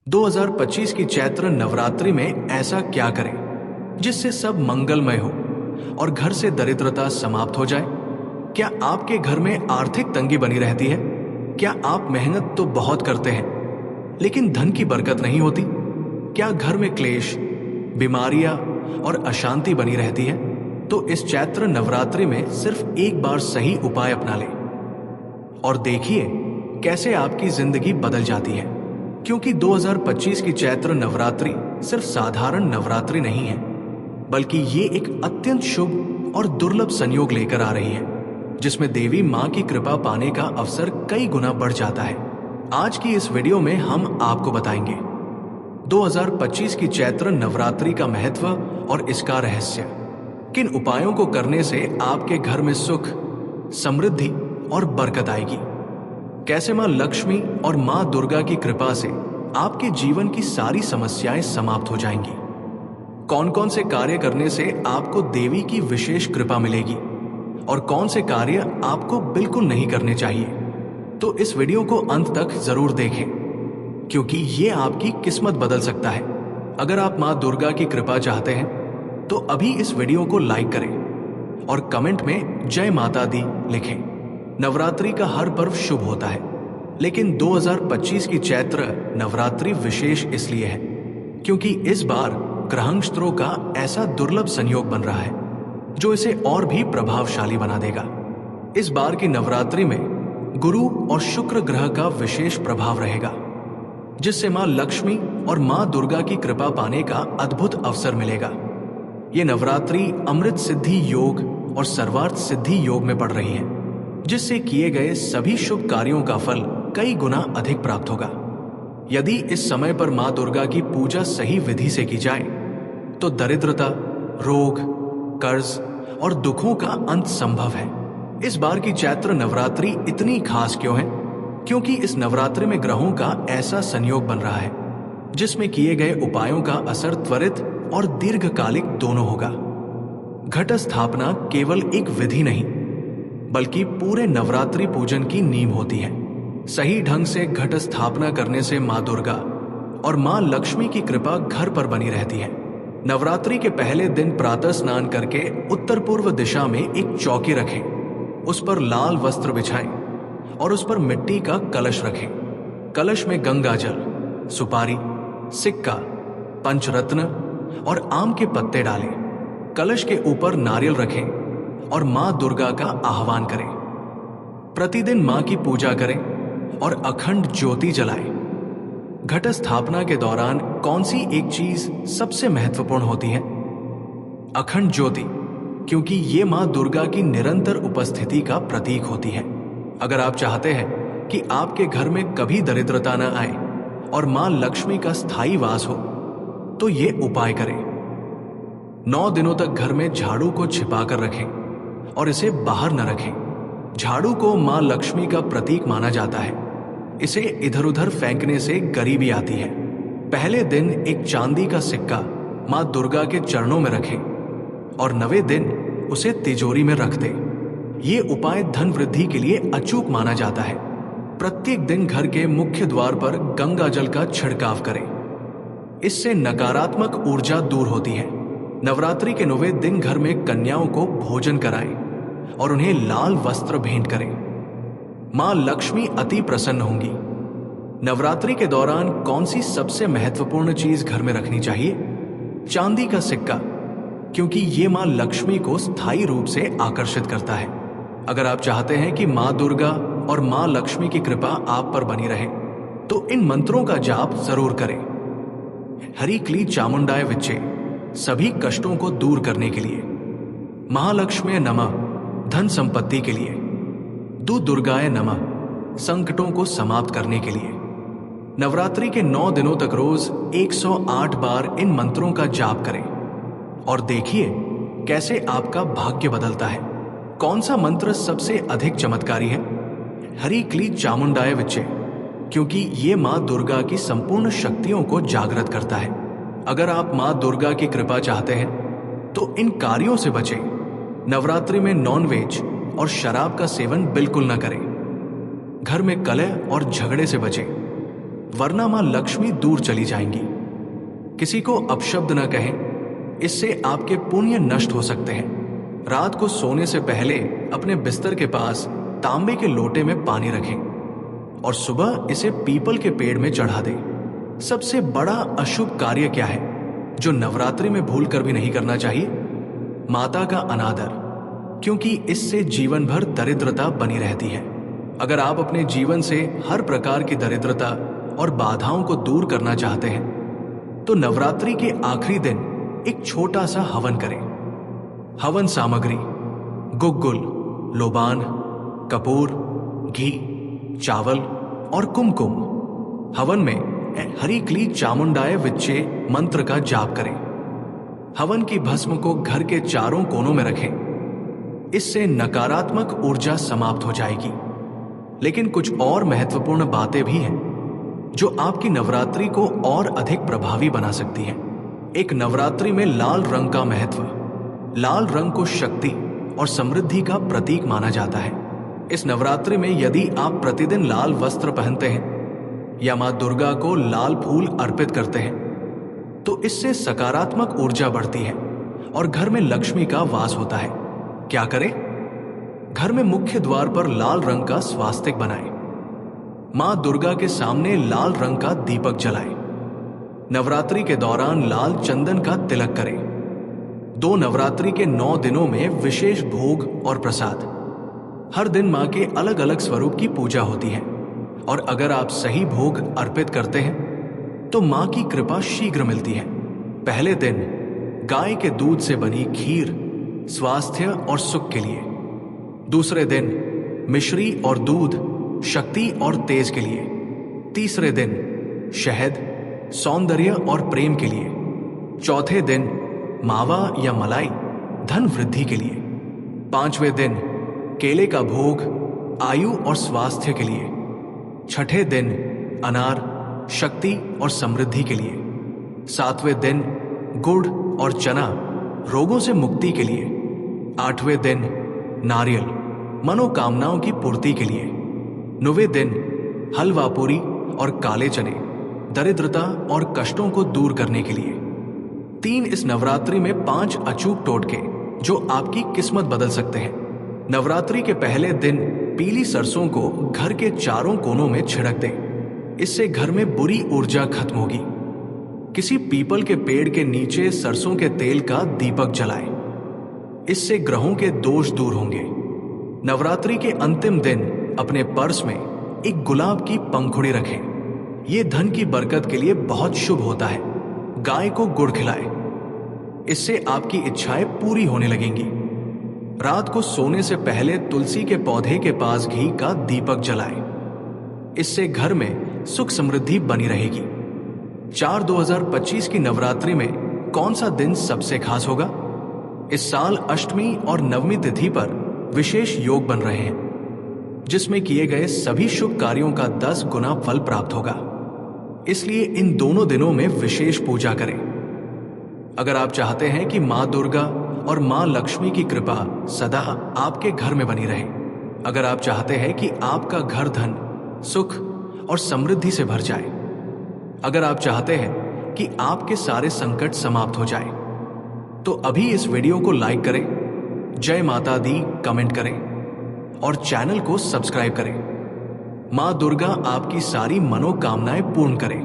2025 की चैत्र नवरात्रि में ऐसा क्या करें जिससे सब मंगलमय हो और घर से दरिद्रता समाप्त हो जाए। क्या आपके घर में आर्थिक तंगी बनी रहती है? क्या आप मेहनत तो बहुत करते हैं लेकिन धन की बरकत नहीं होती? क्या घर में क्लेश, बीमारियां और अशांति बनी रहती है? तो इस चैत्र नवरात्रि में सिर्फ एक बार सही उपाय अपना लें और देखिए कैसे आपकी जिंदगी बदल जाती है। क्योंकि 2025 की चैत्र नवरात्रि सिर्फ साधारण नवरात्रि नहीं है, बल्कि ये एक अत्यंत शुभ और दुर्लभ संयोग लेकर आ रही है, जिसमें देवी मां की कृपा पाने का अवसर कई गुना बढ़ जाता है। आज की इस वीडियो में हम आपको बताएंगे 2025 की चैत्र नवरात्रि का महत्व और इसका रहस्य। किन उपायों को करने से आपके घर में सुख, समृद्धि और बरकत आएगी? कैसे मां लक्ष्मी और मां दुर्गा की कृपा से आपके जीवन की सारी समस्याएं समाप्त हो जाएंगी? कौन कौन से कार्य करने से आपको देवी की विशेष कृपा मिलेगी और कौन से कार्य आपको बिल्कुल नहीं करने चाहिए? तो इस वीडियो को अंत तक जरूर देखें, क्योंकि ये आपकी किस्मत बदल सकता है। अगर आप मां दुर्गा की कृपा चाहते हैं तो अभी इस वीडियो को लाइक करें और कमेंट में जय माता दी लिखें। नवरात्रि का हर पर्व शुभ होता है, लेकिन 2025 की चैत्र नवरात्रि विशेष इसलिए है क्योंकि इस बार ग्रहनक्षत्रों का ऐसा दुर्लभ संयोग बन रहा है जो इसे और भी प्रभावशाली बना देगा। इस बार की नवरात्रि में गुरु और शुक्र ग्रह का विशेष प्रभाव रहेगा, जिससे मां लक्ष्मी और मां दुर्गा की कृपा पाने का अद्भुत अवसर मिलेगा। ये नवरात्रि अमृत सिद्धि योग और सर्वार्थ सिद्धि योग में पड़ रही है, जिससे किए गए सभी शुभ कार्यों का फल कई गुना अधिक प्राप्त होगा। यदि इस समय पर मां दुर्गा की पूजा सही विधि से की जाए तो दरिद्रता, रोग, कर्ज और दुखों का अंत संभव है। इस बार की चैत्र नवरात्रि इतनी खास क्यों है? क्योंकि इस नवरात्रि में ग्रहों का ऐसा संयोग बन रहा है जिसमें किए गए उपायों का असर त्वरित और दीर्घकालिक दोनों होगा। घट स्थापना केवल एक विधि नहीं, बल्कि पूरे नवरात्रि पूजन की नींव होती है। सही ढंग से घट स्थापना करने से मां दुर्गा और मां लक्ष्मी की कृपा घर पर बनी रहती है। नवरात्रि के पहले दिन प्रातः स्नान करके उत्तर पूर्व दिशा में एक चौकी रखें, उस पर लाल वस्त्र बिछाएं और उस पर मिट्टी का कलश रखें। कलश में गंगा जल, सुपारी, सिक्का, पंचरत्न और आम के पत्ते डालें। कलश के ऊपर नारियल रखें और मां दुर्गा का आह्वान करें। प्रतिदिन मां की पूजा करें और अखंड ज्योति जलाएं। घट स्थापना के दौरान कौन सी एक चीज सबसे महत्वपूर्ण होती है? अखंड ज्योति, क्योंकि ये मां दुर्गा की निरंतर उपस्थिति का प्रतीक होती है। अगर आप चाहते हैं कि आपके घर में कभी दरिद्रता न आए और मां लक्ष्मी का स्थायी वास हो, तो ये उपाय करें। 9 दिनों तक घर में झाड़ू को छिपा कर रखें और इसे बाहर न रखें। झाड़ू को मां लक्ष्मी का प्रतीक माना जाता है। इसे इधर उधर फेंकने से गरीबी आती है। पहले दिन एक चांदी का सिक्का मां दुर्गा के चरणों में रखें और 9वें दिन उसे तिजोरी में रख दें। ये उपाय धन वृद्धि के लिए अचूक माना जाता है। प्रत्येक दिन घर के मुख्य द्वार पर गंगा जल का छिड़काव करें। इससे नकारात्मक ऊर्जा दूर होती है। नवरात्रि के 9वें दिन घर में कन्याओं को भोजन कराएं और उन्हें लाल वस्त्र भेंट करें। मां लक्ष्मी अति प्रसन्न होंगी। नवरात्रि के दौरान कौन सी सबसे महत्वपूर्ण चीज घर में रखनी चाहिए? चांदी का सिक्का, क्योंकि ये मां लक्ष्मी को स्थायी रूप से आकर्षित करता है। अगर आप चाहते हैं कि मां दुर्गा और मां लक्ष्मी की कृपा आप पर बनी रहे, तो इन मंत्रों का जाप जरूर करें। हरि क्ली चामुंडाय विच्चे, सभी कष्टों को दूर करने के लिए। महालक्ष्मी नमः, धन संपत्ति के लिए। दुर्गाय नमः, संकटों को समाप्त करने के लिए। नवरात्रि के 9 दिनों तक रोज 108 बार इन मंत्रों का जाप करें और देखिए कैसे आपका भाग्य बदलता है। कौन सा मंत्र सबसे अधिक चमत्कारी है? हरि क्ली चामुंडाय विच्चे, क्योंकि ये मां दुर्गा की संपूर्ण शक्तियों को जागृत करता है। अगर आप मां दुर्गा की कृपा चाहते हैं तो इन कार्यों से बचें। नवरात्रि में नॉनवेज और शराब का सेवन बिल्कुल न करें। घर में कलह और झगड़े से बचें। वरना मां लक्ष्मी दूर चली जाएंगी। किसी को अपशब्द न कहें, इससे आपके पुण्य नष्ट हो सकते हैं। रात को सोने से पहले अपने बिस्तर के पास तांबे के लोटे में पानी रखें और सुबह इसे पीपल के पेड़ में चढ़ा दें। सबसे बड़ा अशुभ कार्य क्या है जो नवरात्रि में भूल कर भी नहीं करना चाहिए? माता का अनादर, क्योंकि इससे जीवन भर दरिद्रता बनी रहती है। अगर आप अपने जीवन से हर प्रकार की दरिद्रता और बाधाओं को दूर करना चाहते हैं तो नवरात्रि के आखिरी दिन एक छोटा सा हवन करें। हवन सामग्री: गुग्गुल, लोबान, कपूर, घी, चावल और कुमकुम। हवन में हरि क्ली चामुंडाय विच्चे मंत्र का जाप करें। हवन की भस्म को घर के चारों कोनों में रखें। इससे नकारात्मक ऊर्जा समाप्त हो जाएगी। लेकिन कुछ और महत्वपूर्ण बातें भी हैं जो आपकी नवरात्रि को और अधिक प्रभावी बना सकती हैं। एक नवरात्रि में लाल रंग का महत्व: लाल रंग को शक्ति और समृद्धि का प्रतीक माना जाता है। इस नवरात्रि में यदि आप प्रतिदिन लाल वस्त्र पहनते हैं या मां दुर्गा को लाल फूल अर्पित करते हैं तो इससे सकारात्मक ऊर्जा बढ़ती है और घर में लक्ष्मी का वास होता है। क्या करें? घर में मुख्य द्वार पर लाल रंग का स्वास्तिक बनाएं। मां दुर्गा के सामने लाल रंग का दीपक जलाएं। नवरात्रि के दौरान लाल चंदन का तिलक करें। 2 नवरात्रि के 9 दिनों में विशेष भोग और प्रसाद। हर दिन मां के अलग अलग स्वरूप की पूजा होती है और अगर आप सही भोग अर्पित करते हैं तो मां की कृपा शीघ्र मिलती है। पहले दिन गाय के दूध से बनी खीर स्वास्थ्य और सुख के लिए। दूसरे दिन मिश्री और दूध शक्ति और तेज के लिए। तीसरे दिन शहद सौंदर्य और प्रेम के लिए। चौथे दिन मावा या मलाई धन वृद्धि के लिए। 5वें दिन केले का भोग आयु और स्वास्थ्य के लिए। 6ठे दिन अनार शक्ति और समृद्धि के लिए। 7वें दिन गुड़ और चना रोगों से मुक्ति के लिए। 8वें दिन नारियल मनोकामनाओं की पूर्ति के लिए। 9वें दिन हलवा पूरी और काले चने दरिद्रता और कष्टों को दूर करने के लिए। 3 इस नवरात्रि में 5 अचूक टोटके जो आपकी किस्मत बदल सकते हैं। नवरात्रि के पहले दिन पीली सरसों को घर के चारों कोनों में छिड़क दें। इससे घर में बुरी ऊर्जा खत्म होगी। किसी पीपल के पेड़ के नीचे सरसों के तेल का दीपक जलाएं। इससे ग्रहों के दोष दूर होंगे। नवरात्रि के अंतिम दिन अपने पर्स में एक गुलाब की पंखुड़ी रखें। यह धन की बरकत के लिए बहुत शुभ होता है। गाय को गुड़ खिलाएं। इससे आपकी इच्छाएं पूरी होने लगेंगी। रात को सोने से पहले तुलसी के पौधे के पास घी का दीपक जलाएं। इससे घर में सुख समृद्धि बनी रहेगी। 4/2025 की नवरात्रि में कौन सा दिन सबसे खास होगा? इस साल अष्टमी और नवमी तिथि पर विशेष योग बन रहे हैं जिसमें किए गए सभी शुभ कार्यों का 10 गुना फल प्राप्त होगा। इसलिए इन दोनों दिनों में विशेष पूजा करें। अगर आप चाहते हैं कि मां दुर्गा और मां लक्ष्मी की कृपा सदा आपके घर में बनी रहे, अगर आप चाहते हैं कि आपका घर धन सुख और समृद्धि से भर जाए, अगर आप चाहते हैं कि आपके सारे संकट समाप्त हो जाए, तो अभी इस वीडियो को लाइक करें, जय माता दी कमेंट करें और चैनल को सब्सक्राइब करें। मां दुर्गा आपकी सारी मनोकामनाएं पूर्ण करें।